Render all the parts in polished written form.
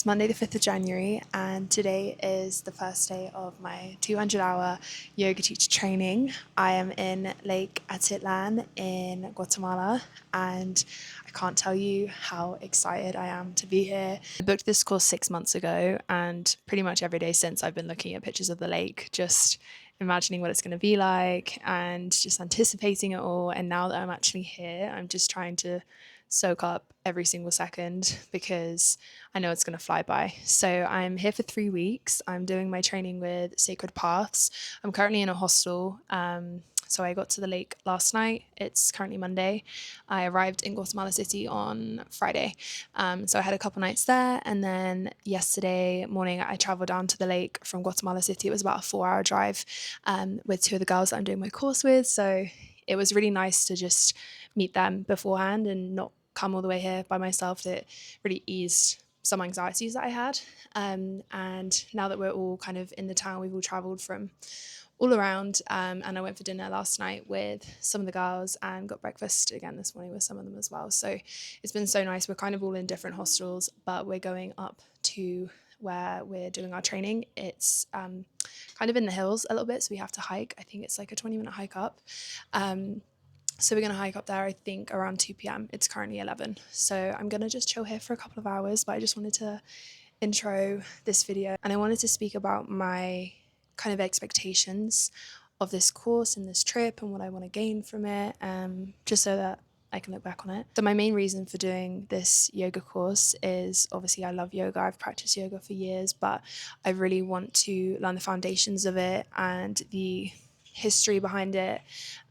It's Monday the 5th of January and today is the first day of my 200-hour yoga teacher training. I am in Lake Atitlan in Guatemala and I can't tell you how excited I am to be here. I booked this course 6 months ago and pretty much every day since I've been looking at pictures of the lake, just imagining what it's going to be like and just anticipating it all. And now that I'm actually here, I'm just trying to soak up every single second because I know it's going to fly by. So I'm here for 3 weeks. I'm doing my training with Sacred Paths. I'm currently in a hostel. So I got to the lake last night. It's currently Monday. I arrived in Guatemala City on Friday. So I had a couple nights there. And then yesterday morning, I traveled down to the lake from Guatemala City. It was about a 4-hour drive with two of the girls that I'm doing my course with. So it was really nice to just meet them beforehand and not come all the way here by myself. It really eased some anxieties that I had. And now that we're all kind of in the town, we've all travelled from all around, and I went for dinner last night with some of the girls and got breakfast again this morning with some of them as well. So it's been so nice. We're kind of all in different hostels, but we're going up to where we're doing our training. It's kind of in the hills a little bit, so we have to hike. I think it's like a 20-minute hike up. So we're going to hike up there, I think, around 2 p.m. It's currently 11. So I'm going to just chill here for a couple of hours, but I just wanted to intro this video. And I wanted to speak about my kind of expectations of this course and this trip and what I want to gain from it, just so that I can look back on it. So my main reason for doing this yoga course is obviously I love yoga. I've practiced yoga for years, but I really want to learn the foundations of it and the history behind it.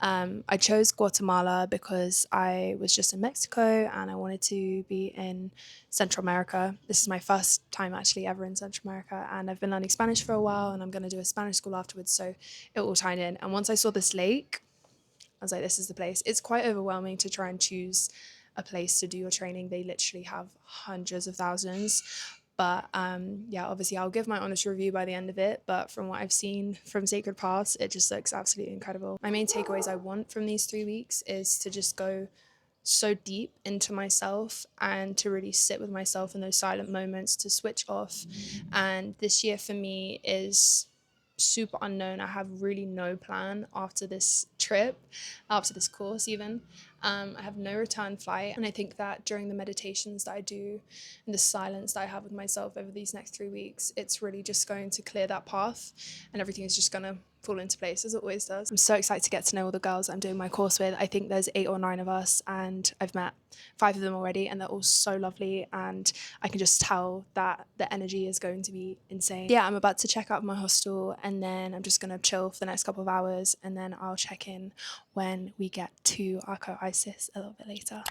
I chose Guatemala because I was just in Mexico and I wanted to be in Central America. This is my first time actually ever in Central America, and I've been learning Spanish for a while and I'm going to do a Spanish school afterwards, so it all tied in. And once I saw this lake, I was like, this is the place. It's quite overwhelming to try and choose a place to do your training. They literally have hundreds of thousands. But yeah, obviously I'll give my honest review by the end of it. But from what I've seen from Sacred Paths, it just looks absolutely incredible. My main takeaways I want from these 3 weeks is to just go so deep into myself and to really sit with myself in those silent moments, to switch off. And this year for me is super unknown. I have really no plan after this trip, after this course even. I have no return flight, and I think that during the meditations that I do and the silence that I have with myself over these next 3 weeks, it's really just going to clear that path and everything is just going to fall into place as it always does. I'm so excited to get to know all the girls I'm doing my course with. I think there's 8 or 9 of us and I've met 5 of them already and they're all so lovely, and I can just tell that the energy is going to be insane. Yeah, I'm about to check out my hostel and then I'm just going to chill for the next couple of hours and then I'll check in when we get to Arco Isis a little bit later.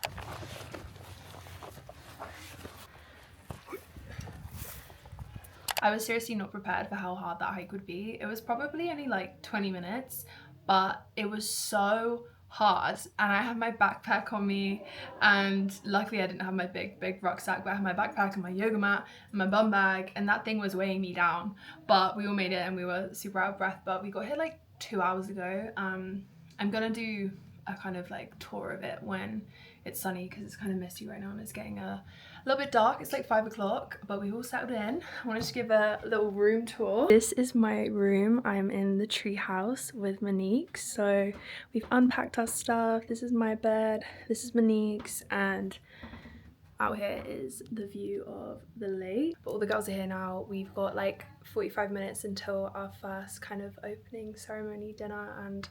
I was seriously not prepared for how hard that hike would be. It was probably only like 20 minutes, but it was so hard. And I had my backpack on me, and luckily I didn't have my big rucksack, but I had my backpack and my yoga mat and my bum bag, and that thing was weighing me down. But we all made it and we were super out of breath, but we got here like 2 hours ago. I'm gonna do a kind of like tour of it when it's sunny because it's kind of misty right now and it's getting a little bit dark. It's like 5 o'clock, but we've all settled in. I wanted to give a little room tour. This is my room. I'm in the tree house with Monique. So we've unpacked our stuff. This is my bed. This is Monique's, and out here is the view of the lake. But all the girls are here now. We've got like 45 minutes until our first kind of opening ceremony dinner, and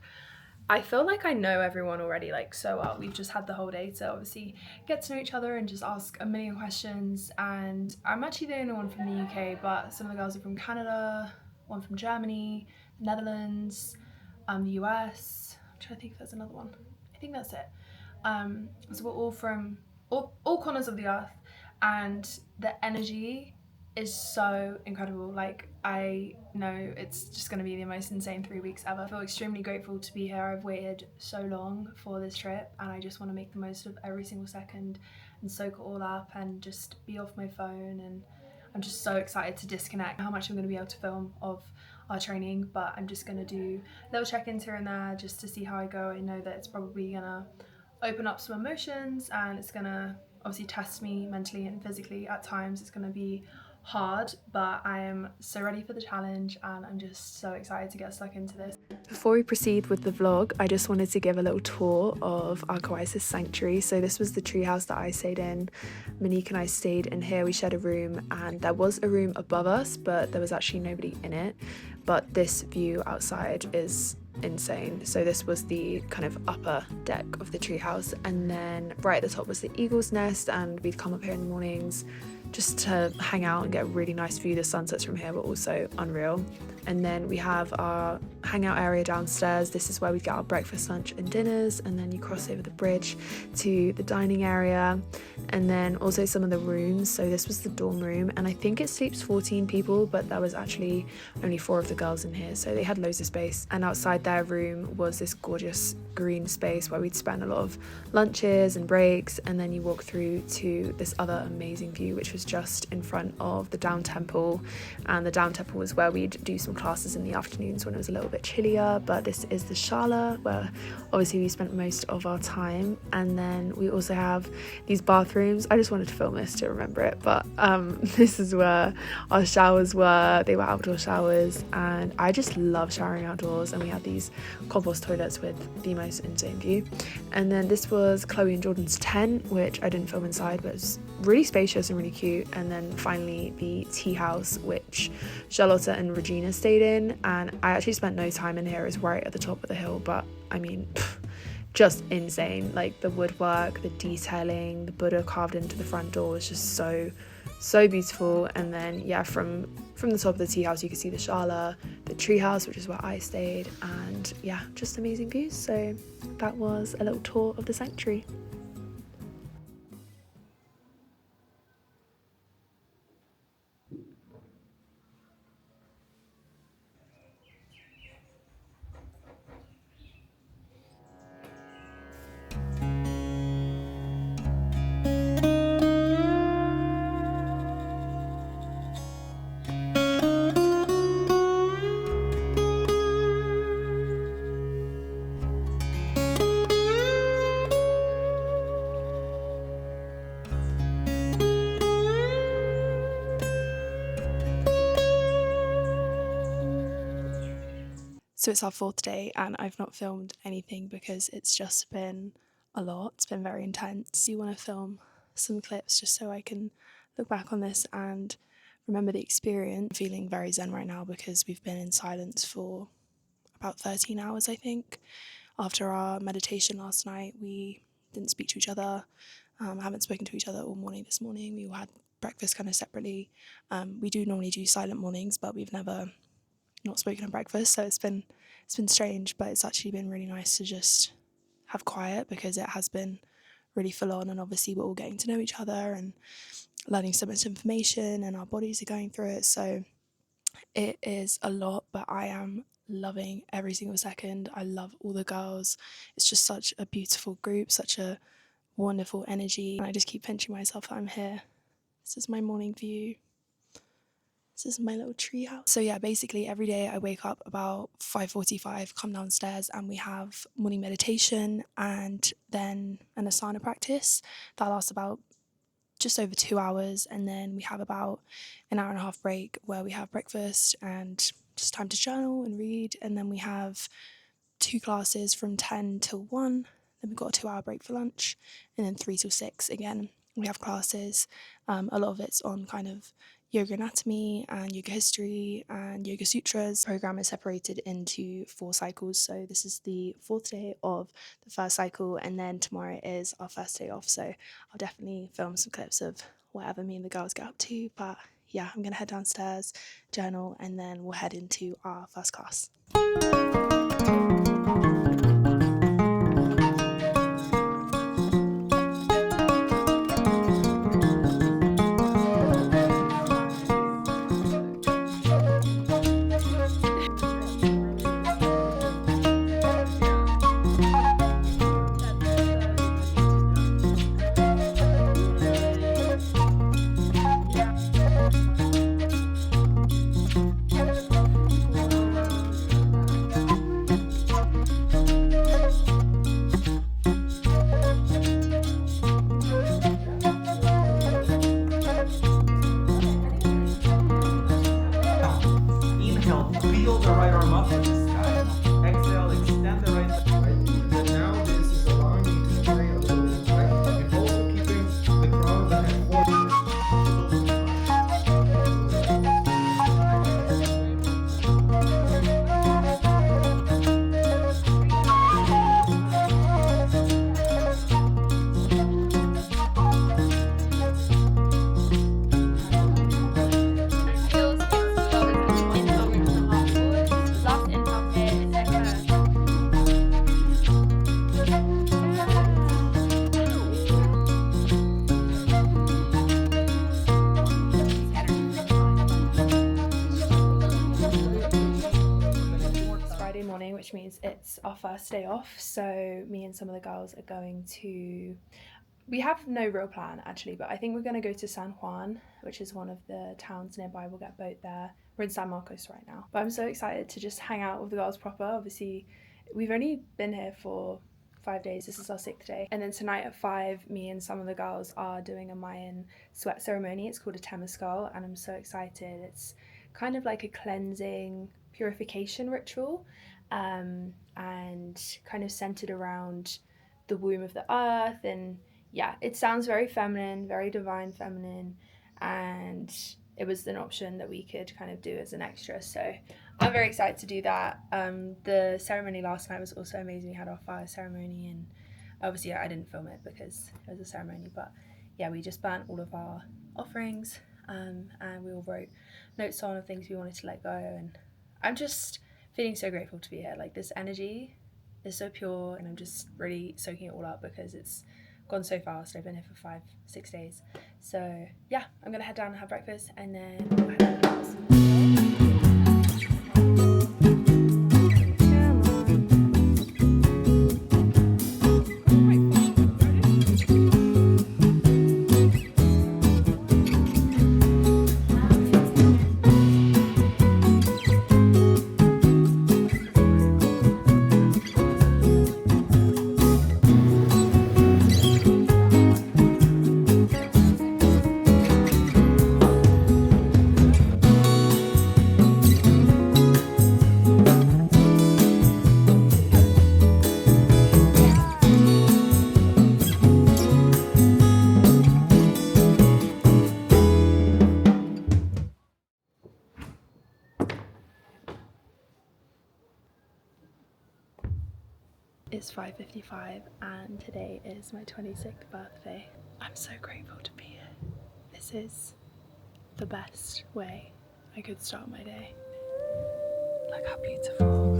I feel like I know everyone already like so well. We've just had the whole day to obviously get to know each other and just ask a million questions. And I'm actually the only one from the UK, but some of the girls are from Canada, one from Germany, Netherlands, the US. I'm trying to think if there's another one. I think that's it. So we're all from all corners of the earth, and the energy is so incredible. Like, I know it's just going to be the most insane 3 weeks ever. I feel extremely grateful to be here. I've waited so long for this trip and I just want to make the most of every single second and soak it all up and just be off my phone. And I'm just so excited to disconnect. How much I'm going to be able to film of our training, but I'm just going to do little check-ins here and there just to see how I go. I know that it's probably going to open up some emotions and it's going to obviously test me mentally and physically at times. It's going to be hard, but I am so ready for the challenge and I'm just so excited to get stuck into this. Before we proceed with the vlog, I just wanted to give a little tour of Arco Isis Sanctuary. So this was the treehouse that I stayed in. Monique and I stayed in here, we shared a room, and there was a room above us, but there was actually nobody in it. But this view outside is insane. So this was the kind of upper deck of the treehouse, and then right at the top was the eagle's nest, and we'd come up here in the mornings just to hang out and get a really nice view. The sunsets from here were also unreal. And then we have our hangout area downstairs. This is where we get our breakfast, lunch and dinners, and then you cross over the bridge to the dining area, and then also some of the rooms. So this was the dorm room, and I think it sleeps 14 people, but there was actually only 4 of the girls in here, so they had loads of space. And outside their room was this gorgeous green space where we'd spend a lot of lunches and breaks, and then you walk through to this other amazing view, which was just in front of the down temple. And the down temple was where we'd do some classes in the afternoons when it was a little bit chillier. But this is the shala, where obviously we spent most of our time. And then we also have these bathrooms. I just wanted to film this to remember it, but this is where our showers were. They were outdoor showers, and I just love showering outdoors. And we had these compost toilets with the most insane view. And then this was Chloe and Jordan's tent, which I didn't film inside, but it was really spacious and really cute. And then finally the tea house, which Charlotta and Regina stayed in, and I actually spent no time in here. It's right at the top of the hill, but I mean, just insane. Like the woodwork, the detailing, the Buddha carved into the front door was just so beautiful. And then yeah, from the top of the tea house you can see the shala, the tree house, which is where I stayed, and yeah, just amazing views. So that was a little tour of the sanctuary. So it's our 4th day and I've not filmed anything because it's just been a lot. It's been very intense. I want to film some clips just so I can look back on this and remember the experience. I'm feeling very zen right now because we've been in silence for about 13 hours, I think. After our meditation last night, we didn't speak to each other. Haven't spoken to each other all morning this morning. We all had breakfast kind of separately. We do normally do silent mornings, but we've never not spoken at breakfast, so it's been strange, but it's actually been really nice to just have quiet because it has been really full on, and obviously we're all getting to know each other and learning so much information and our bodies are going through it, so it is a lot, but I am loving every single second. I love all the girls. It's just such a beautiful group, such a wonderful energy, and I just keep pinching myself that I'm here. This is my morning view. This is my little tree house. So yeah, basically every day I wake up about 5:45, come downstairs, and we have morning meditation and then an asana practice that lasts about just over 2 hours, and then we have about an hour and a half break where we have breakfast and just time to journal and read, and then we have 2 classes from 10 till 1, then we've got a 2-hour break for lunch, and then 3 till 6 again we have classes. A lot of it's on kind of yoga anatomy and yoga history and yoga sutras. The program is separated into 4 cycles, so this is the 4th day of the first cycle, and then tomorrow is our first day off, so I'll definitely film some clips of whatever me and the girls get up to. But yeah, I'm gonna head downstairs, journal, and then we'll head into our first class. which means it's our first day off. So me and some of the girls are going to, we have no real plan actually, but I think we're going to go to San Juan, which is one of the towns nearby. We'll get a boat there. We're in San Marcos right now, but I'm so excited to just hang out with the girls proper. Obviously we've only been here for 5 days. This is our 6th day. And then tonight at 5, me and some of the girls are doing a Mayan sweat ceremony. It's called a temescal, and I'm so excited. It's kind of like a cleansing purification ritual, and kind of centered around the womb of the earth. And yeah, it sounds very feminine, very divine feminine, and it was an option that we could kind of do as an extra. So I'm very excited to do that. The ceremony last night was also amazing. We had our fire ceremony, and obviously I didn't film it because it was a ceremony, but yeah, we just burnt all of our offerings, and we all wrote notes on of things we wanted to let go. And I'm just feeling so grateful to be here. Like, this energy is so pure, and I'm just really soaking it all up because it's gone so fast. I've been here for 5-6 days. So yeah, I'm gonna head down and have breakfast, and then we'll head out to the house. It's 5:55 and today is my 26th birthday. I'm so grateful to be here. This is the best way I could start my day. Look how beautiful.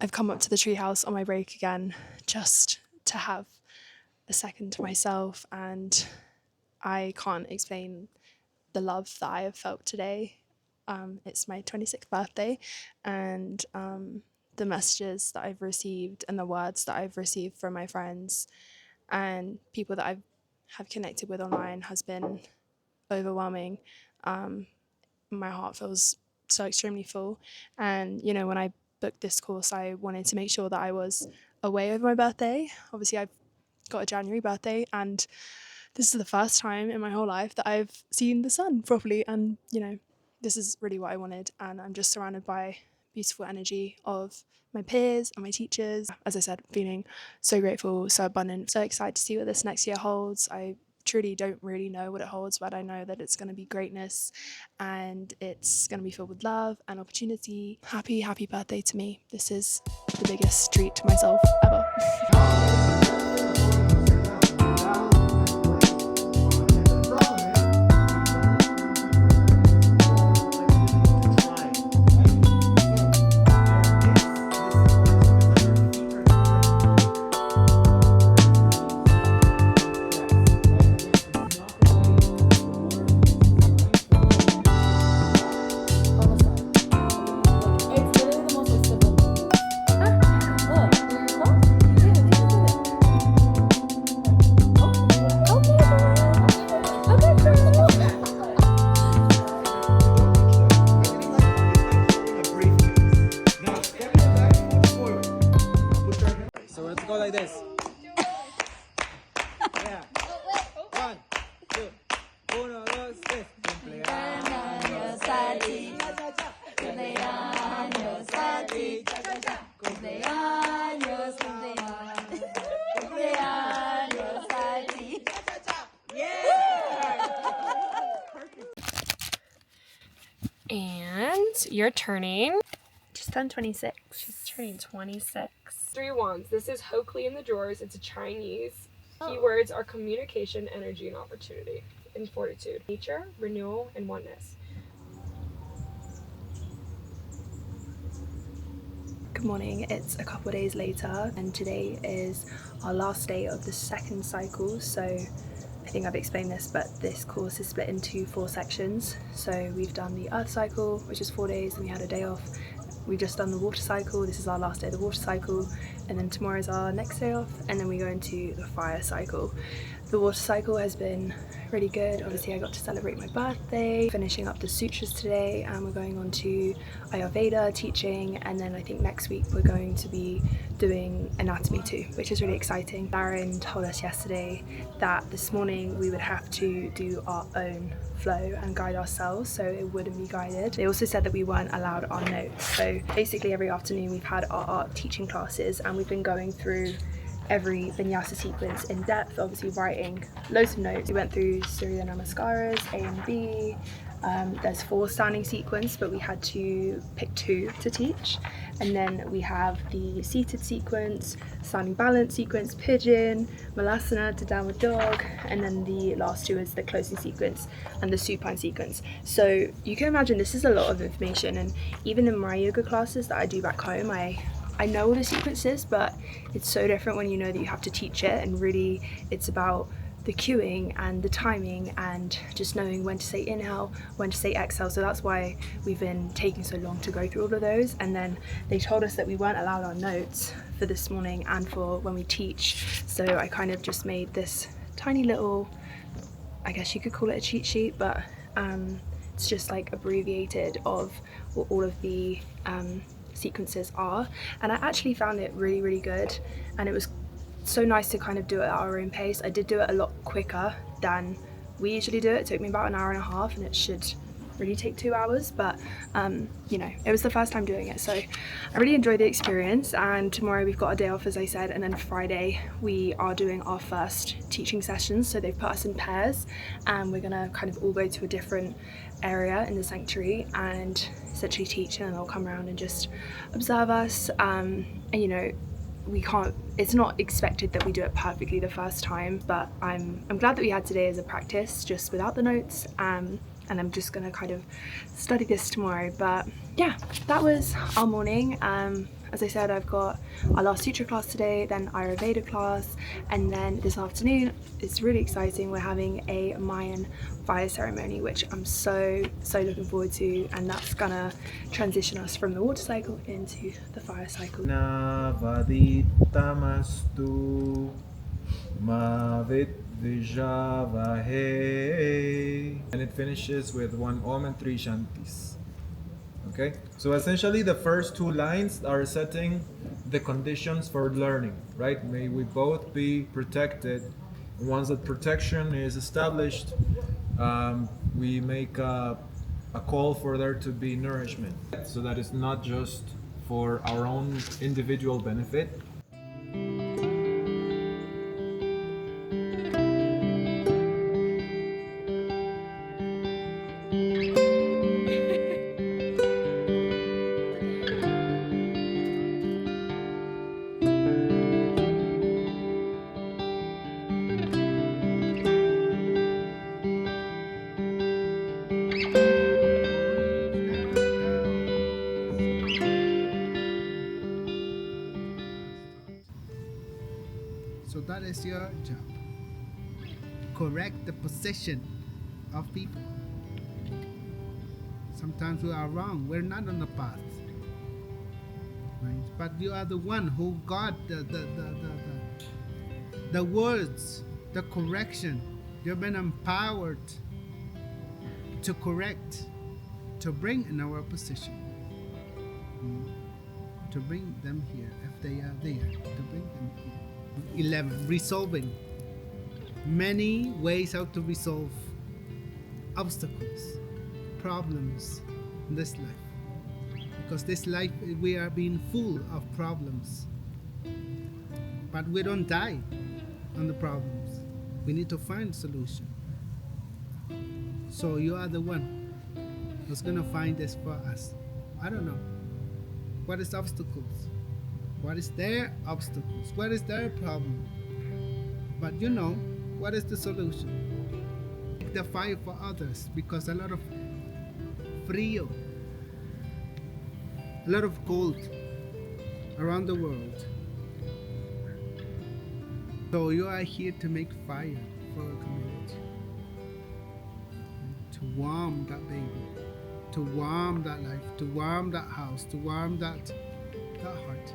I've come up to the treehouse on my break again just to have a second to myself, and I can't explain the love that I have felt today. It's my 26th birthday, and the messages that I've received and the words that I've received from my friends and people that I have connected with online has been overwhelming. My heart feels so extremely full, and you know, when I booked this course, I wanted to make sure that I was away over my birthday. Obviously I've got a January birthday, and this is the first time in my whole life that I've seen the sun properly, and you know, this is really what I wanted. And I'm just surrounded by beautiful energy of my peers and my teachers. As I said, feeling so grateful, so abundant, so excited to see what this next year holds. I truly don't really know what it holds, but I know that it's going to be greatness, and it's going to be filled with love and opportunity. Happy birthday to me. This is the biggest treat to myself ever. Like this. Yeah. 1, 2, 1, 2, 3. Cumpleaños a ti. Cumpleaños a ti. Cumpleaños, cumpleaños a ti. And you're turning? Just turned 26. She's turning 26. Three wands. This is Hokey in the drawers. It's a Chinese. Keywords are communication, energy, and opportunity, and fortitude. Nature, renewal, and oneness. Good morning, it's a couple of days later and today is our last day of the second cycle. So I think I've explained this, but this course is split into 4 sections. So we've done the earth cycle, which is 4 days, and we had a day off. We've just done the water cycle. This is our last day of the water cycle, and then tomorrow is our next day off, and then we go into the fire cycle. The water cycle has been really good. Obviously I got to celebrate my birthday, finishing up the sutras today, and we're going on to Ayurveda teaching, and then I think next week we're going to be doing anatomy too, which is really exciting. Darren told us yesterday that this morning we would have to do our own flow and guide ourselves, so it wouldn't be guided. They also said that we weren't allowed our notes. So basically every afternoon we've had our art teaching classes, and we've been going through every vinyasa sequence in depth, obviously writing loads of notes. We went through Surya Namaskaras, A and B. There's 4 standing sequence, but we had to pick 2 to teach. And then we have the seated sequence, standing balance sequence, pigeon, malasana to downward dog, and then the last 2 is the closing sequence and the supine sequence. So you can imagine this is a lot of information, and even in my yoga classes that I do back home, I know all the sequences, but it's so different when you know that you have to teach it, and really it's about the cueing and the timing and just knowing when to say inhale, when to say exhale. So that's why we've been taking so long to go through all of those. And then they told us that we weren't allowed our notes for this morning and for when we teach. So I kind of just made this tiny little, I guess you could call it a cheat sheet, but it's just like abbreviated of what all of the sequences are, and I actually found it really good, and it was so nice to kind of do it at our own pace. I did do it a lot quicker than we usually do it. It took me about an hour and a half, and it should really take 2 hours, but you know, it was the first time doing it, so I really enjoyed the experience. And tomorrow we've got a day off, as I said, and then Friday we are doing our first teaching sessions. So they've put us in pairs, and we're gonna kind of all go to a different area in the sanctuary and essentially teach, and then they'll come around and just observe us. And you know, it's not expected that we do it perfectly the first time, but I'm glad that we had today as a practice just without the notes, and I'm just gonna kind of study this tomorrow. But yeah, that was our morning. As I said, I've got our last sutra class today, then Ayurveda class, and then this afternoon, it's really exciting, we're having a Mayan fire ceremony, which I'm so looking forward to, and that's gonna transition us from the water cycle into the fire cycle. Navaditamastu Mavit Vijavahe. And it finishes with 1 Om and 3 Shantis. Okay, so essentially the first 2 lines are setting the conditions for learning, right? May we both be protected. Once that protection is established, we make a call for there to be nourishment. So that it's not just for our own individual benefit. So that is your job. Correct the position of people. Sometimes we are wrong. We're not on the path. Right? But you are the one who got the words, the correction. You've been empowered to correct, to bring in our position. To bring them here, if they are there, to bring them here. 11. Resolving. Many ways how to resolve obstacles, problems in this life. Because this life, we are being full of problems. But we don't die on the problems. We need to find solution. So you are the one who's going to find this for us. I don't know. What is obstacles? What is their obstacles? What is their problem? But what is the solution? The fire for others, because a lot of frío, a lot of cold around the world. So you are here to make fire for a community, to warm that baby, to warm that life, to warm that house, to warm that heart.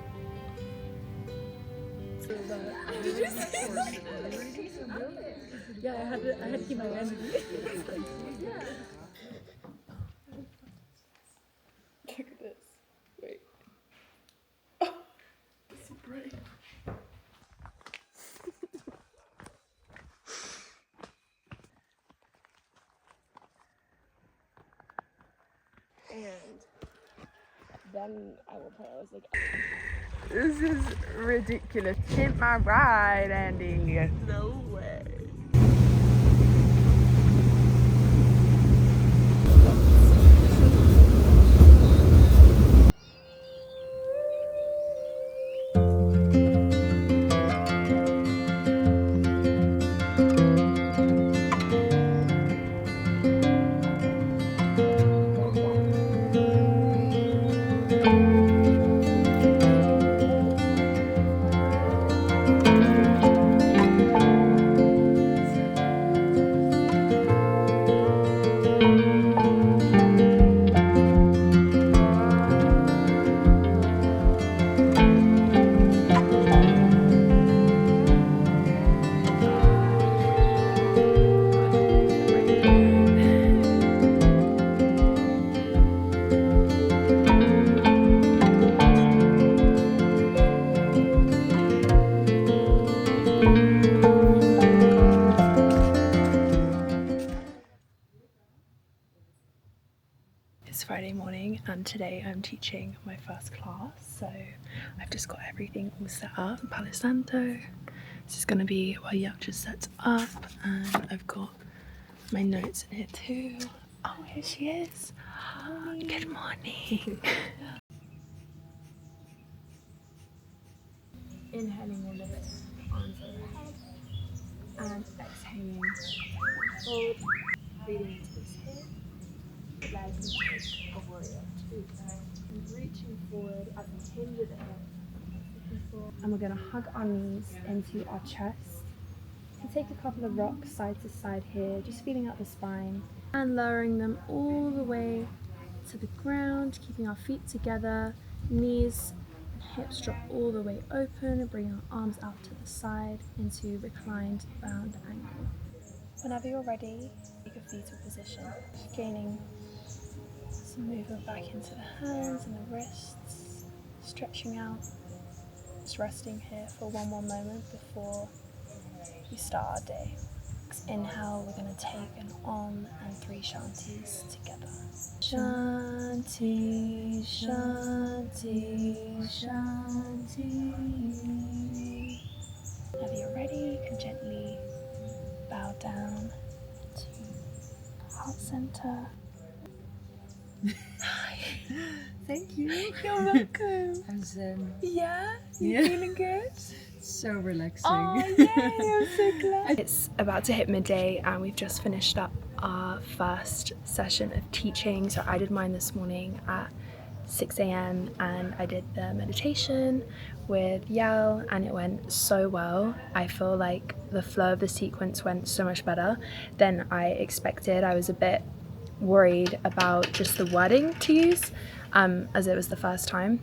Yeah, I had to keep my energy. Look at this. Wait. Oh, it's so bright. And then I will play. I was like, this is ridiculous. Hit my ride, Andy. No way. It's Friday morning and today I'm teaching my first class, so I've just got everything all set up. Palo Santo. This is going to be while Yak just sets up, and I've got my notes in here too. Oh, here she is. Good morning. Inhaling a little bit, arms overhead, and exhaling. Hold, breathing into this hip. Legs of warrior two, and reaching forward as we hinge at the hip. And we're going to hug our knees into our chest. And take a couple of rocks side to side here, just feeling out the spine and lowering them all the way to the ground, keeping our feet together, knees and hips drop all the way open, and bring our arms out to the side into reclined round angle. Whenever you're ready, take a fetal position, gaining some movement back into the hands and the wrists, stretching out, just resting here for one more moment before we start our day. Next inhale, we're going to take an Om and 3 Shantis together. Shanti, Shanti, Shanti. Whenever you're ready, you can gently bow down to the heart center. Thank you. You're welcome. I'm zen. Yeah? You Yeah. feeling good? So relaxing. Oh, yay, I'm so glad. It's about to hit midday and we've just finished up our first session of teaching. So I did mine this morning at 6 a.m. and I did the meditation with Yao and it went so well. I feel like the flow of the sequence went so much better than I expected. I was a bit worried about just the wording to use as it was the first time,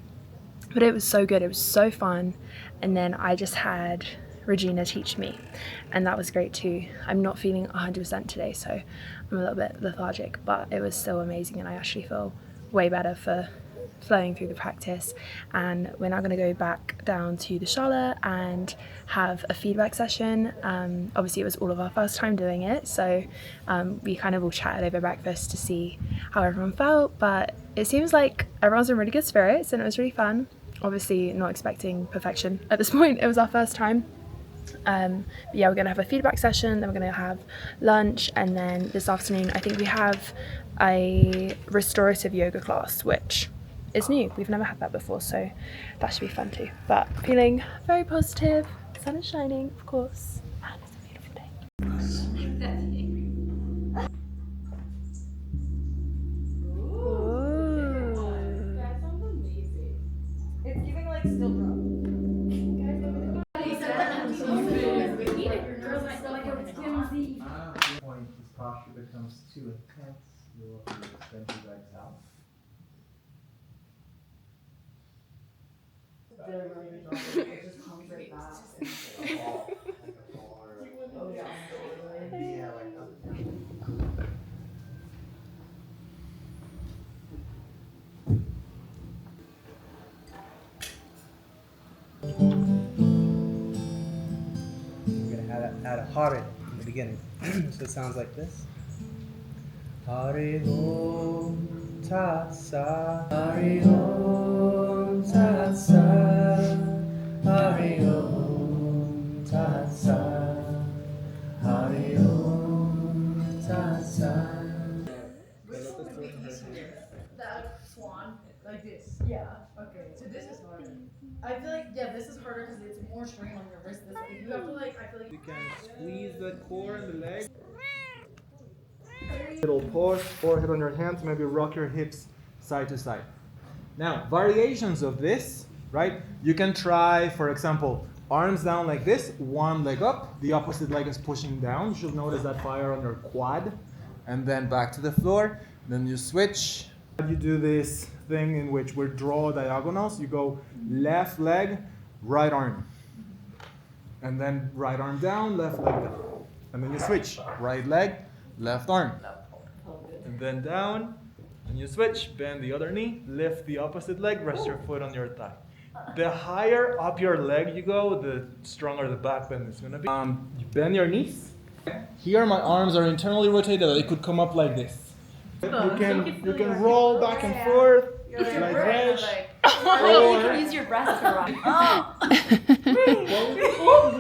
but it was so good, it was so fun. And then I just had Regina teach me and that was great too. I'm not feeling 100% today, so I'm a little bit lethargic, but it was still amazing and I actually feel way better for flowing through the practice. And we're now going to go back down to the Charlotte and have a feedback session. Obviously it was all of our first time doing it, so we kind of all chatted over breakfast to see how everyone felt, but it seems like everyone's in really good spirits and it was really fun. Obviously not expecting perfection at this point, it was our first time. But yeah, we're gonna have a feedback session, then we're gonna have lunch, and then this afternoon I think we have a restorative yoga class, which is new. We've never had that before, so that should be fun too. But feeling very positive. The sun is shining, of course, and it's a beautiful day. That sounds amazing. It's giving like still drop. Point this posture becomes too intense, you'll extend your legs out. It just comes right back. Yeah, like up and down. We're gonna add a hare in the beginning. So it sounds like this. Hare Om Tat Sat. Hare Om Tat Sat. Hare Om Tat Sat. Hare Om Tat Sat. That swan, like this. Yeah. Okay. So this is harder. I feel like this is harder because it's more strain on your wrist. This you have to I feel like You can squeeze the core and the leg. Little pause, forehead on your hands, maybe rock your hips side to side. Now, variations of this, right? You can try, for example, arms down like this, one leg up, the opposite leg is pushing down. You should notice that fire on your quad, and then back to the floor. Then you switch. You do this thing in which we draw diagonals. You go left leg, right arm. And then right arm down, left leg down. And then you switch. Right leg, left arm. And then down, and you switch. Bend the other knee, lift the opposite leg, rest your foot on your thigh. The higher up your leg you go, the stronger the back bend is going to be. You bend your knees. Here my arms are internally rotated. They could come up like this. You can roll back and forth like this. you can use your breath to rock.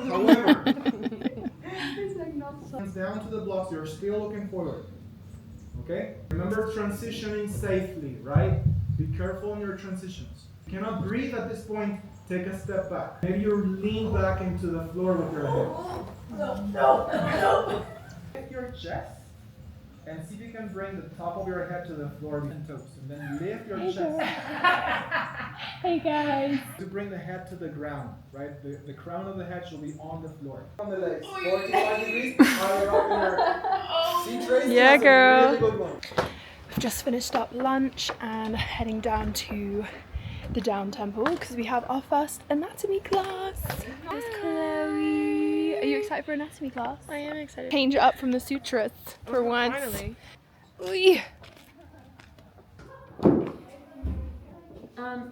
However, hands down to the blocks. You're still looking forward. Okay? Remember transitioning safely, right? Be careful in your transitions. You cannot breathe at this point. Take a step back. Maybe you lean back into the floor with your head. No. Lift your chest and see if you can bring the top of your head to the floor and toes. And then lift your chest. Hey guys. To bring the head to the ground, right? The crown of the head should be on the floor. On the legs, 45 degrees. Higher up in your seat raise. Yeah, That's a girl. really good one. We've just finished up lunch and heading down to the down temple because we have our first anatomy class. There's Chloe. Are you excited for anatomy class? I am excited. Change it up from the sutras for once. Finally. Oy.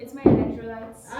It's my electrolytes.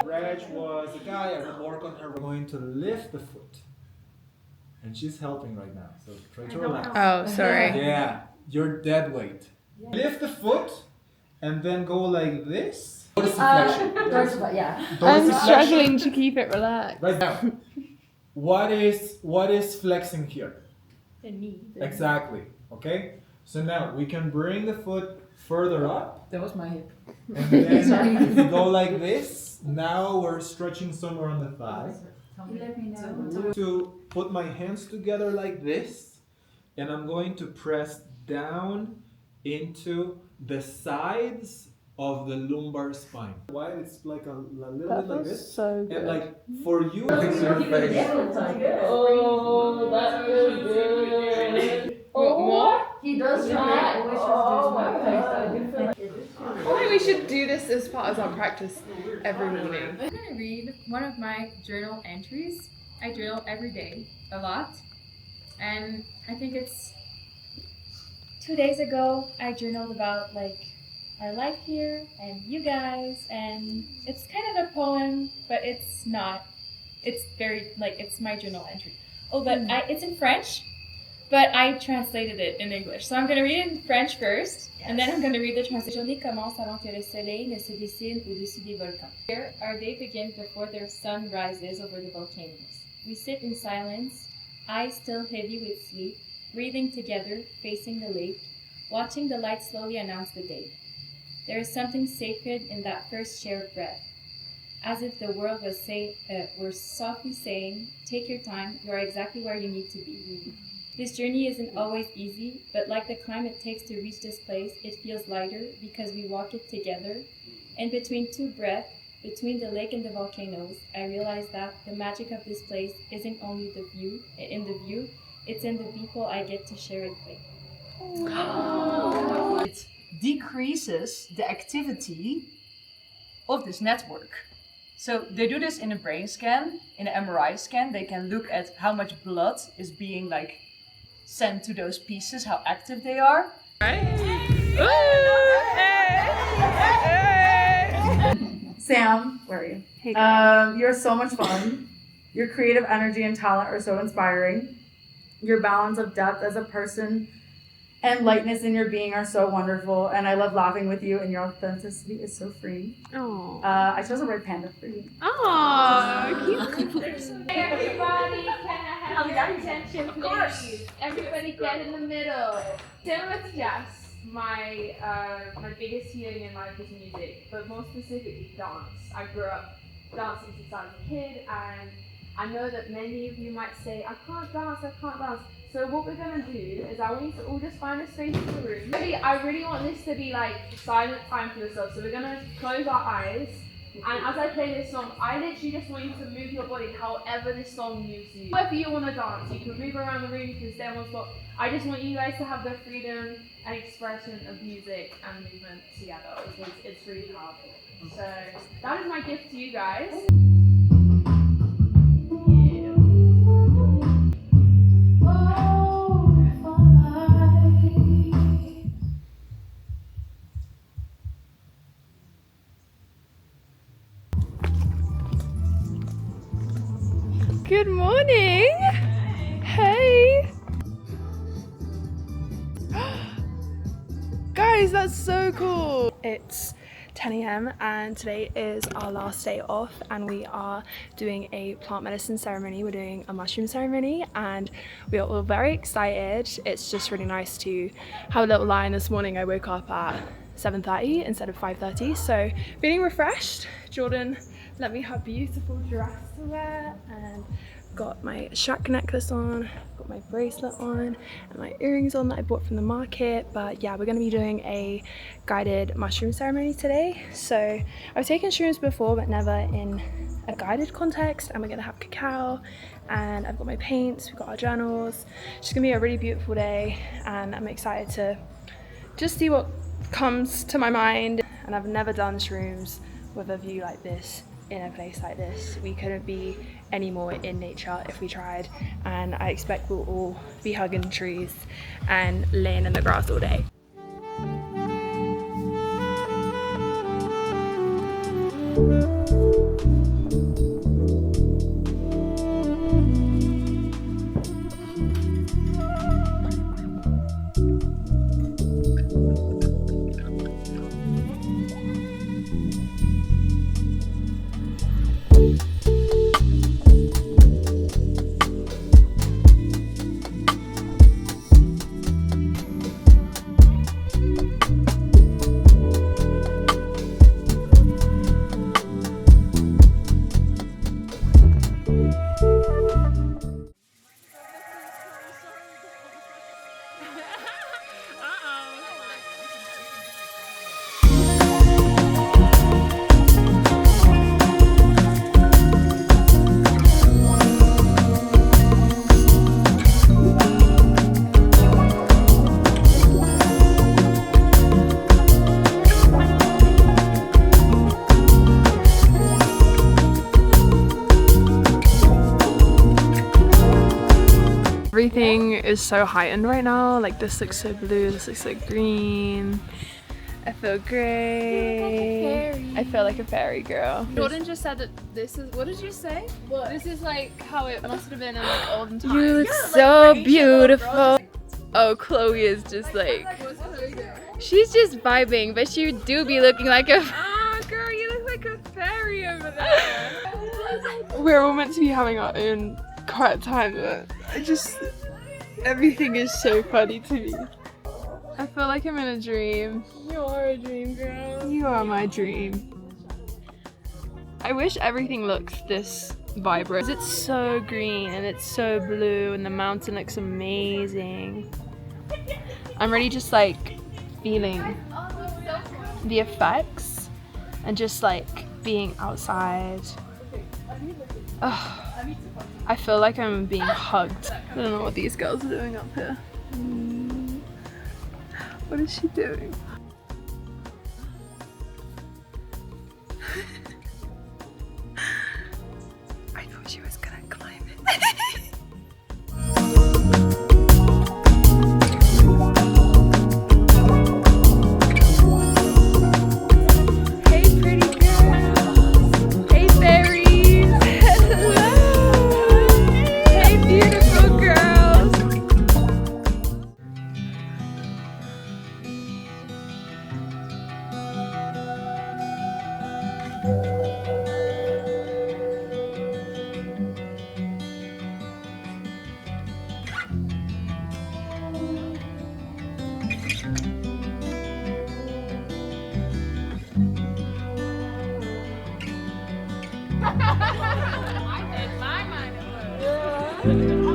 Reg was a guy, I would work on her. We're going to lift the foot. And she's helping right now, so try to relax. Oh, sorry. Yeah, you're dead weight. Lift the foot and then go like this. Notice the flexion. Yeah. I'm Notice the struggling flexion. to keep it relaxed. Right now. What is flexing here? The knee. Exactly. Okay? So now we can bring the foot further up. That was my hip. And then if you go like this, now we're stretching somewhere on the thigh. Let me know. To put my hands together like this, and I'm going to press down into the sides of the lumbar spine. Why it's like a little bit like this, so and like for you, Oh, that feels good. What, more? He does. I think we should do this as part of our practice every morning. I'm gonna read one of my journal entries. I journal every day, a lot. And I think it's 2 days ago I journaled about like our life here and you guys, and it's kind of a poem, but it's not. It's very like it's my journal entry. Oh, but it's in French, but I translated it in English. So I'm gonna read it in French first, and then I'm gonna read the translation. La journée commence avant que le soleil ne se dessine au-dessus des volcans. Here, our day begins before the sun rises over the volcanoes. We sit in silence, eyes still heavy with sleep, breathing together, facing the lake, watching the light slowly announce the day. There is something sacred in that first shared breath, as if the world was were softly saying, take your time, you are exactly where you need to be. This journey isn't always easy, but like the climb it takes to reach this place, it feels lighter because we walk it together. And between two breaths, between the lake and the volcanoes, I realized that the magic of this place isn't only the view, it's in the people I get to share it with. It decreases the activity of this network. So they do this in a brain scan, in an MRI scan. They can look at how much blood is being like sent to those pieces, how active they are. Sam, where are you? Hey, you're so much fun. Your creative energy and talent are so inspiring. Your balance of depth as a person and lightness in your being are so wonderful. And I love laughing with you, and your authenticity is so free. Oh. I chose a red panda for you. Oh, cute. Everybody, can I have your attention, please? Everybody get in the middle. Same with Jess. My biggest healing in life is music, but more specifically dance. I grew up dancing since I was a kid, and I know that many of you might say, I can't dance. So what we're gonna do is I want you to all just find a space in the room. I really want this to be like silent time for yourself. So we're gonna close our eyes, and as I play this song, I literally just want you to move your body however this song moves you. Whether you wanna dance, you can move around the room, you can stay on one spot. I just want you guys to have the freedom and expression of music and movement together, because it's really powerful. So that is my gift to you guys. Good morning. Hey. Guys, that's so cool. It's 10 a.m. and today is our last day off, and we are doing a plant medicine ceremony. We're doing a mushroom ceremony, and we are all very excited. It's just really nice to have a little line. This morning I woke up at 7:30 instead of 5:30, so feeling refreshed. Jordan let me have beautiful dress to wear, and got my shark necklace on, got my bracelet on, and my earrings on that I bought from the market. But yeah, we're going to be doing a guided mushroom ceremony today. So I've taken shrooms before, but never in a guided context, and we're going to have cacao, and I've got my paints, we've got our journals. It's going to be a really beautiful day, and I'm excited to just see what comes to my mind. And I've never done shrooms with a view like this, in a place like this. We couldn't be any more in nature if we tried, and I expect we'll all be hugging trees and laying in the grass all day. is so heightened right now. Like this looks so blue, this looks like green. I feel great. I feel like a fairy girl. Jordan just said that this is, what did you say? What? This is like how it must have been in like olden times. You look so beautiful. Oh, Chloe is just like, she's just vibing, but she do be looking like a Girl, you look like a fairy over there. We're all meant to be having our own quiet time, but everything is so funny to me. I feel like I'm in a dream. You are a dream girl. You are my dream. I wish everything looked this vibrant. It's so green and it's so blue and the mountain looks amazing. I'm really just like feeling the effects and just like being outside. I feel like I'm being hugged. I don't know what these girls are doing up here. What is she doing? I thought she was gonna climb it. Hey pretty girls! Hey fairies! Hello! Hey beautiful girls! In my mind it was.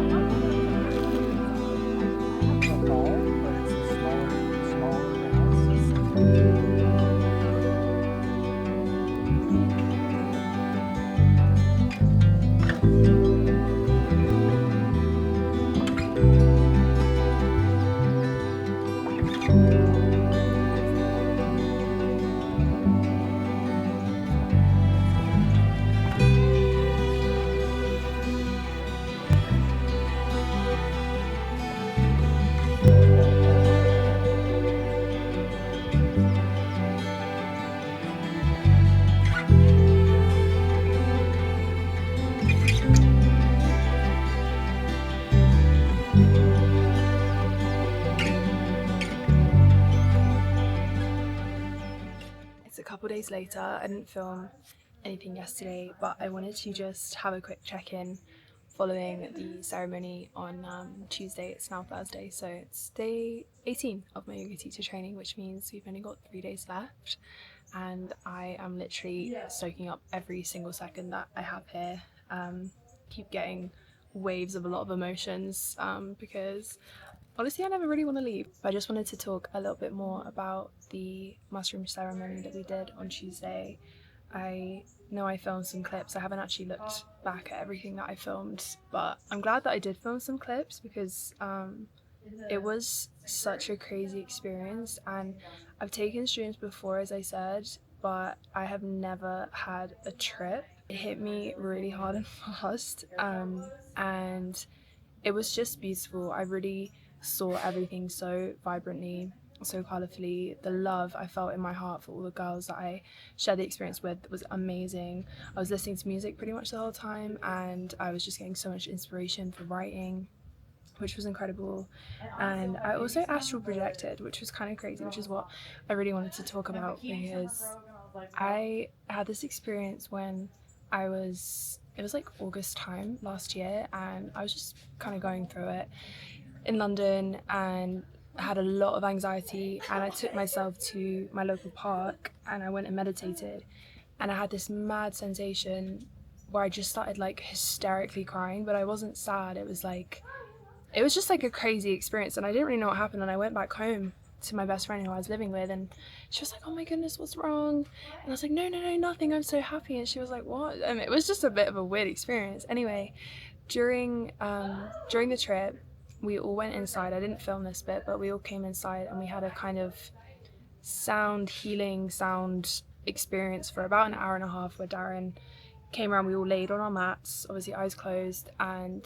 It's a couple days later. I didn't film anything yesterday, but I wanted to just have a quick check-in following the ceremony on Tuesday. It's now Thursday, so it's day 18 of my yoga teacher training, which means we've only got 3 days left, and I am literally soaking up every single second that I have here. Keep getting waves of a lot of emotions because honestly I never really want to leave. I just wanted to talk a little bit more about the mushroom ceremony that we did on Tuesday. I know I filmed some clips. I haven't actually looked back at everything that I filmed, but I'm glad that I did film some clips because it was such a crazy experience, and I've taken streams before, as I said, but I have never had a trip. It hit me really hard and fast, and it was just beautiful. I really saw everything so vibrantly, so colourfully. The love I felt in my heart for all the girls that I shared the experience with was amazing. I was listening to music pretty much the whole time, and I was just getting so much inspiration for writing, which was incredible. And I also astral projected, which was kind of crazy, which is what I really wanted to talk about, because I had this experience when it was like August time last year, and I was just kind of going through it in London and had a lot of anxiety, and I took myself to my local park and I went and meditated, and I had this mad sensation where I just started like hysterically crying, but I wasn't sad. It was just like a crazy experience, and I didn't really know what happened. And I went back home to my best friend who I was living with, and she was like, "Oh my goodness, what's wrong?" And I was like, no, nothing, I'm so happy. And she was like, "What?" And it was just a bit of a weird experience. Anyway, during the trip, we all went inside. I didn't film this bit, but we all came inside and we had a kind of healing sound experience for about an hour and a half, where Darren came around. We all laid on our mats, obviously eyes closed, and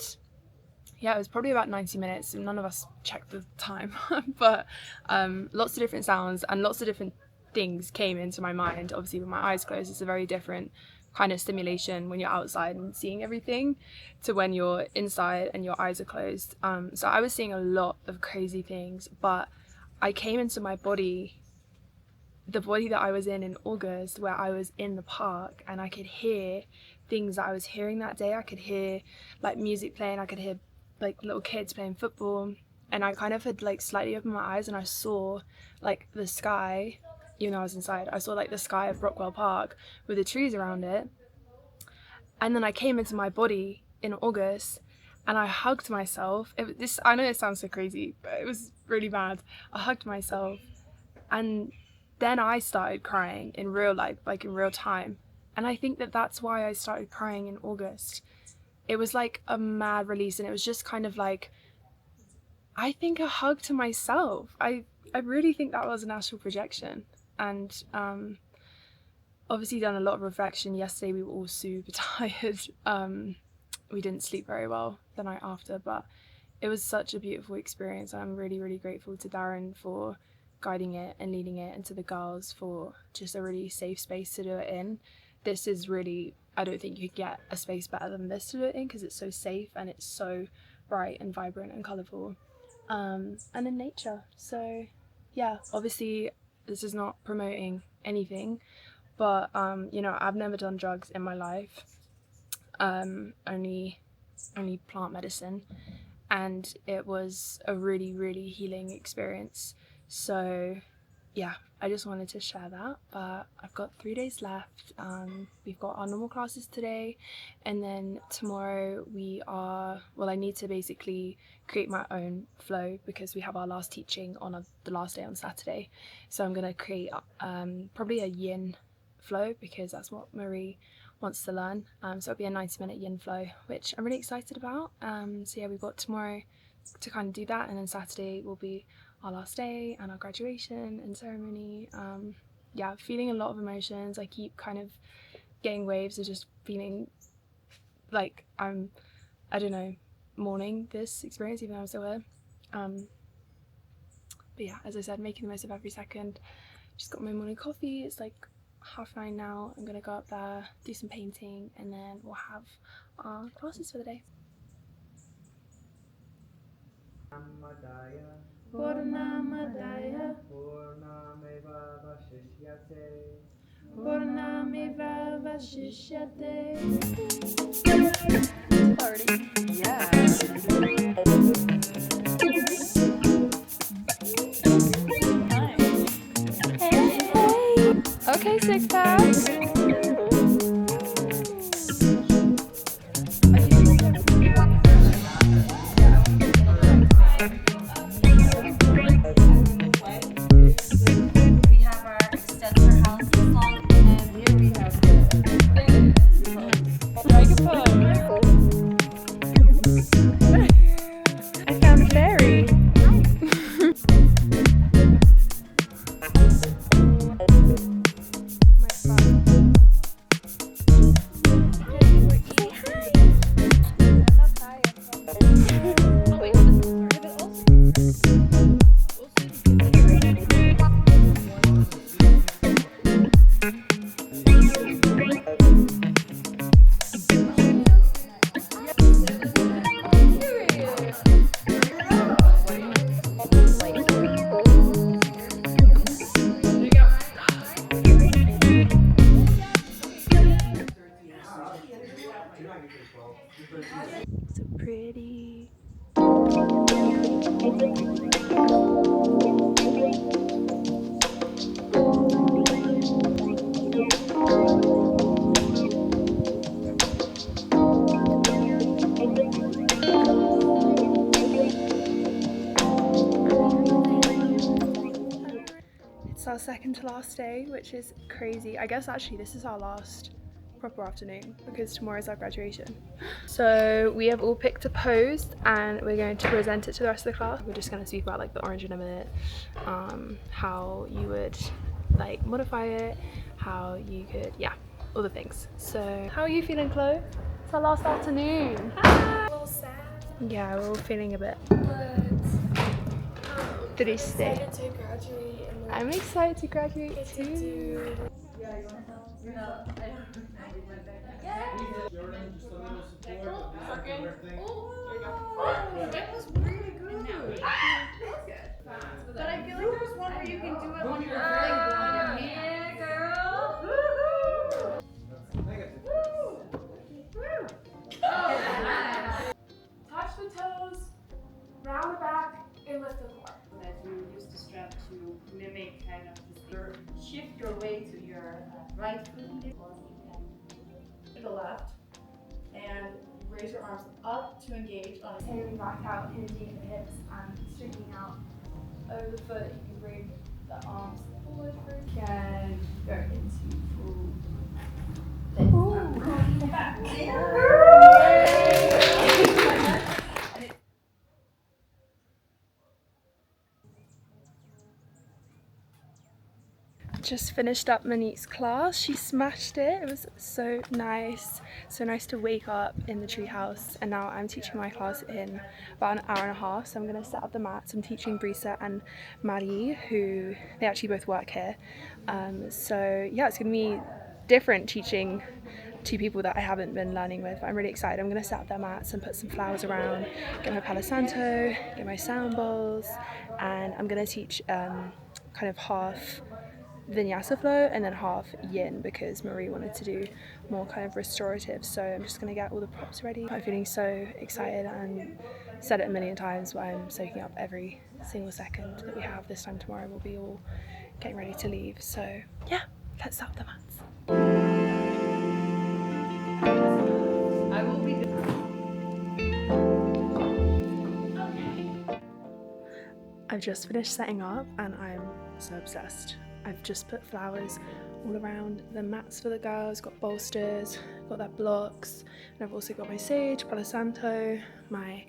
yeah, it was probably about 90 minutes. None of us checked the time, but lots of different sounds and lots of different things came into my mind. Obviously with my eyes closed, it's a very different kind of stimulation when you're outside and seeing everything to when you're inside and your eyes are closed. So I was seeing a lot of crazy things, but I came into my body, the body that I was in August, where I was in the park, and I could hear things that I was hearing that day. I could hear like music playing, I could hear like little kids playing football, and I kind of had like slightly opened my eyes and I saw like the sky. Even though I was inside, I saw like the sky of Brockwell Park with the trees around it. And then I came into my body in August and I hugged myself. I know it sounds so crazy, but it was really bad. I hugged myself and then I started crying in real life, like in real time. And I think that that's why I started crying in August. It was like a mad release, and it was just kind of like, I think a hug to myself. I really think that was an astral projection. And obviously done a lot of reflection. Yesterday we were all super tired. We didn't sleep very well the night after, but it was such a beautiful experience. I'm really, really grateful to Darren for guiding it and leading it, and to the girls for just a really safe space to do it in. This is really, I don't think you could get a space better than this to do it in, because it's so safe and it's so bright and vibrant and colourful, and in nature. So yeah, obviously this is not promoting anything, but you know, I've never done drugs in my life, only plant medicine, and it was a really, really healing experience. So yeah, I just wanted to share that. But I've got 3 days left. We've got our normal classes today, and then tomorrow I need to basically create my own flow, because we have our last teaching on the last day on Saturday. So I'm going to create probably a yin flow, because that's what Marie wants to learn. So it'll be a 90-minute yin flow, which I'm really excited about. So yeah, we've got tomorrow to kind of do that, and then Saturday will be our last day and our graduation and ceremony. Yeah, feeling a lot of emotions. I keep kind of getting waves of just feeling like I'm, I don't know, mourning this experience even though I'm still here. But yeah, as I said, making the most of every second. Just got my morning coffee. It's like 9:30 now. I'm gonna go up there, do some painting, and then we'll have our classes for the day. Purnamaya Purnameva Vashishyate. Already? Yeah. Hey. Okay, six pack. So pretty. It's our second to last day, which is crazy. I guess actually this is our last proper afternoon, because tomorrow is our graduation. So we have all picked a pose and we're going to present it to the rest of the class. We're just going to speak about like the orange in a minute, how you would like modify it, how you could, yeah, all the things. So how are you feeling, Chloe? It's our last afternoon. Hi. A little sad. Yeah, we're all feeling a bit. Did he stay? Excited to graduate. And I'm excited to graduate get to too. do Yeah, you wanna help? You're not. I don't know. We went back. Jordan, just a little support. That was really good. But I feel like there's one where you can do it when you're very warm. Yeah, girl. touch the toes, round the back, and lift the core. That you use the strap to mimic kind of this. Shift your weight to your right foot, or you can To the left. And raise your arms up to engage on Taking back out, hinging at the hips and straightening out over the foot. You can bring the arms forward for a can go into full Just finished up Monique's class. She smashed it. It was so nice. So nice to wake up in the treehouse. And now I'm teaching my class in about an hour and a half. So I'm going to set up the mats. I'm teaching Brisa and Maddie, who they actually both work here. So yeah, it's going to be different teaching two people that I haven't been learning with. But I'm really excited. I'm going to set up their mats and put some flowers around, get my Palo Santo, get my sound bowls, and I'm going to teach kind of half Vinyasa flow and then half yin because Marie wanted to do more kind of restorative. So I'm just going to get all the props ready. I'm feeling so excited and said it a million times, but I'm soaking up every single second that we have. This time tomorrow we'll be all getting ready to leave. So yeah, let's set up the mats. I will be. I've just finished setting up and I'm so obsessed. I've just put flowers all around the mats for the girls, got bolsters, got their blocks, and I've also got my sage, Palo Santo, my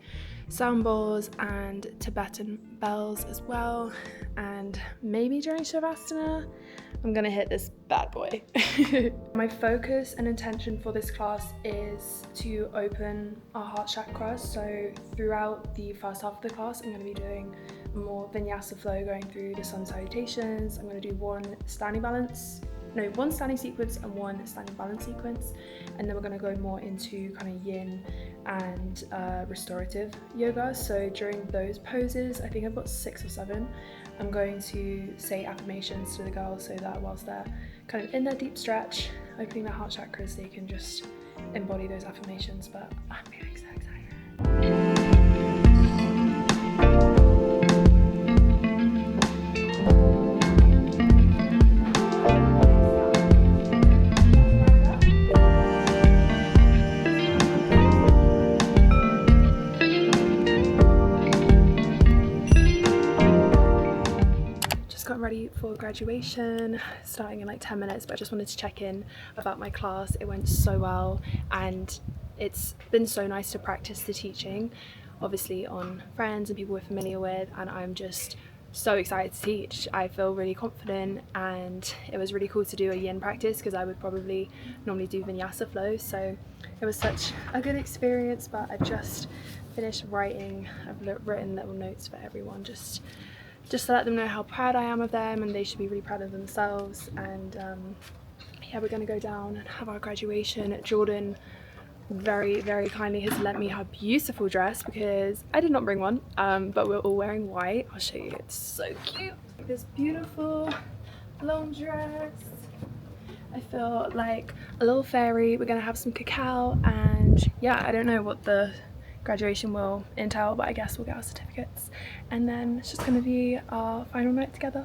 sound bowls and Tibetan bells as well. And maybe during Shavasana, I'm gonna hit this bad boy. My focus and intention for this class is to open our heart chakra. So throughout the first half of the class, I'm gonna be doing more vinyasa flow, going through the sun salutations. I'm going to do one standing sequence and one standing balance sequence, and then we're going to go more into kind of yin and restorative yoga. So during those poses, I think I've got 6 or 7, I'm going to say affirmations to the girls so that whilst they're kind of in their deep stretch, opening their heart chakras, they can just embody those affirmations. But I'm feeling so excited. Ready for graduation, starting in like 10 minutes, but I just wanted to check in about my class. It went so well and it's been so nice to practice the teaching, obviously on friends and people we're familiar with, and I'm just so excited to teach. I feel really confident and it was really cool to do a yin practice because I would probably normally do vinyasa flow, so it was such a good experience. But I've just finished writing, I've written little notes for everyone just to let them know how proud I am of them, and they should be really proud of themselves. And yeah, we're gonna go down and have our graduation. Jordan very, very kindly has lent me her beautiful dress because I did not bring one, but we're all wearing white. I'll show you, it's so cute. This beautiful long dress. I feel like a little fairy. We're gonna have some cacao, and yeah, I don't know what the graduation will entail, but I guess we'll get our certificates, and then it's just going to be our final night together.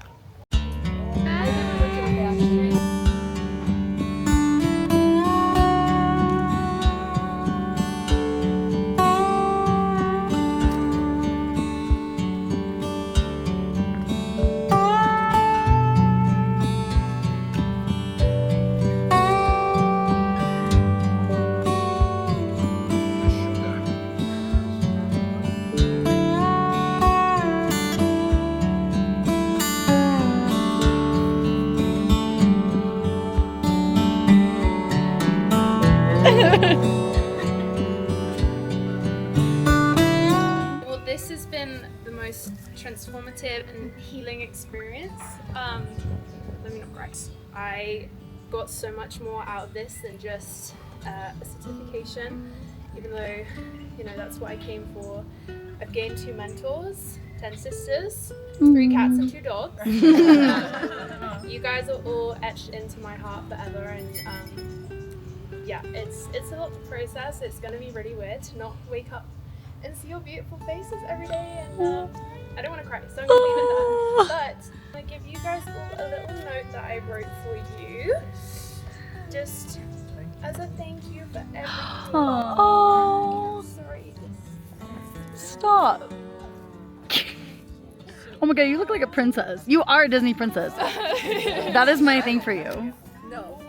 transformative and healing experience. Let me not cry. I got so much more out of this than just a certification, even though, you know, that's what I came for. I've gained 2 mentors, 10 sisters, 3 cats and 2 dogs. You guys are all etched into my heart forever, and yeah, it's a lot to process. It's gonna be really weird to not wake up and see your beautiful faces every day, and I don't want to cry, so I'm gonna leave it at that. But I'm gonna give you guys all a little note that I wrote for you, just as a thank you for everything. Oh, Sorry. stop. Oh my god, you look like a princess. You are a Disney princess. That is my thing for you. No.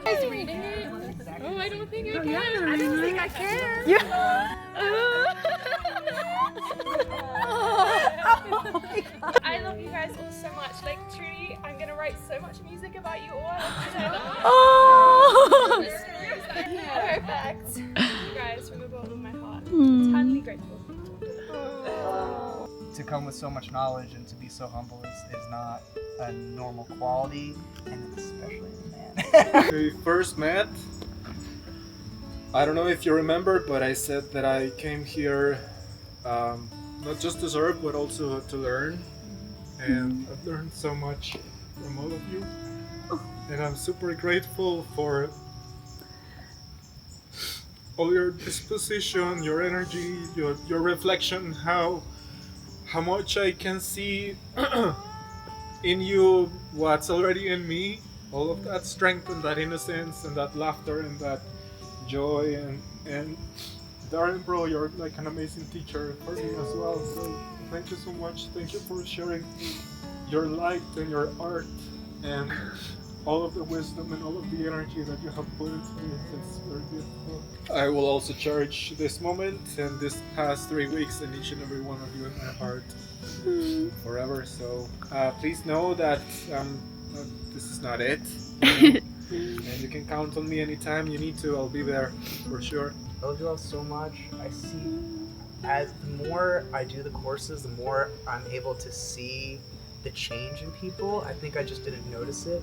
Are you reading it? Oh, I don't think I can. I don't think I can. I love you guys all so much. Like, truly, I'm gonna write so much music about you all. Oh. Perfect. You guys from the bottom of my heart. Eternally grateful. To come with so much knowledge and to be so humble is not a normal quality, and especially in a man. We first met, I don't know if you remember, but I said that I came here not just to serve, but also to learn. And I've learned so much from all of you. And I'm super grateful for all your disposition, your energy, your reflection, how much I can see in you what's already in me, all of that strength and that innocence and that laughter and that joy, and Darren, bro, you're like an amazing teacher for me as well, so thank you so much. Thank you for sharing your light and your art and all of the wisdom and all of the energy that you have put into me. It's very beautiful. I will also cherish this moment and this past 3 weeks and each and every one of you in my heart forever. So please know that this is not it. And you can count on me anytime you need to. I'll be there for sure. I love you all so much. I see, as the more I do the courses, the more I'm able to see the change in people. I think I just didn't notice it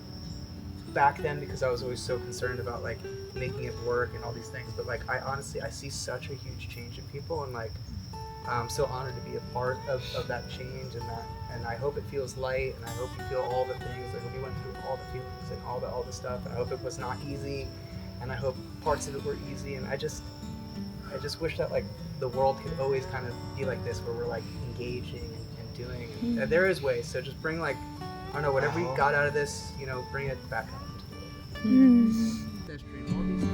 back then because I was always so concerned about like making it work and all these things. But like I see such a huge change in people, and like I'm so honored to be a part of that change, and I hope it feels light, and I hope you feel all the things. I hope you went through all the feelings and all the stuff, and I hope it was not easy, and I hope parts of it were easy, and I just wish that like the world could always kind of be like this, where we're like engaging and doing. And there is ways, so just bring like, I don't know, whatever you got out of this, you know, bring it back out into the world. That stream, all these